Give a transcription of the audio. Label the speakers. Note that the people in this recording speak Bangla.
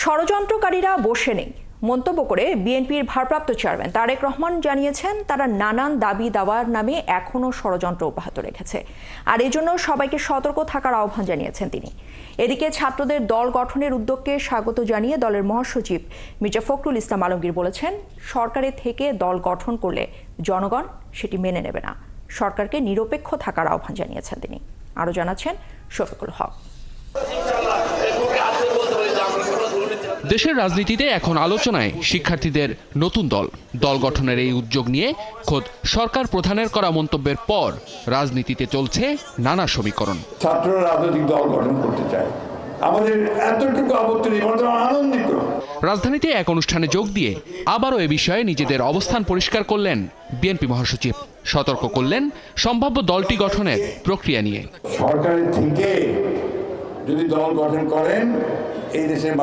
Speaker 1: ষড়যন্ত্রকারীরা বসে নেই মন্তব্য করে বিএনপির ভারপ্রাপ্ত চেয়ারম্যান তারেক রহমান জানিয়েছেন, তারা নানান দাবি দাওয়ার নামে এখনও ষড়যন্ত্র অব্যাহত রেখেছে, আর এজন্য সবাইকে সতর্ক থাকার আহ্বান জানিয়েছেন তিনি। এদিকে ছাত্রদের দল গঠনের উদ্যোগকে স্বাগত জানিয়ে দলের মহাসচিব মির্জা ফখরুল ইসলাম আলমগীর বলেছেন, সরকারের থেকে দল গঠন করলে জনগণ সেটি মেনে নেবে না। সরকারকে নিরপেক্ষ থাকার আহ্বান জানিয়েছেন তিনি। আরও জানাচ্ছেন শফিকুল হক।
Speaker 2: দেশের রাজনীতিতে এখন আলোচনায় শিক্ষার্থীদের নতুন দল গঠনের এই উদ্যোগ নিয়ে খোদ সরকার প্রধানের করা মন্তব্যের পর রাজনীতিতে চলছে নানা সমীকরণ।
Speaker 3: ছাত্ররা রাজনৈতিক দল গঠন করতে চায়, আমাদের এতটুকু আপত্তি নেই, আমরা আনন্দিত।
Speaker 2: রাজধানীতে এক অনুষ্ঠানে যোগ দিয়ে আবারও এ বিষয়ে নিজেদের অবস্থান পরিষ্কার করলেন বিএনপি মহাসচিব। সতর্ক করলেন সম্ভাব্য দলটি গঠনের প্রক্রিয়া নিয়ে।
Speaker 3: সরকারের থেকে যদি দল গঠন করেন এই দেশের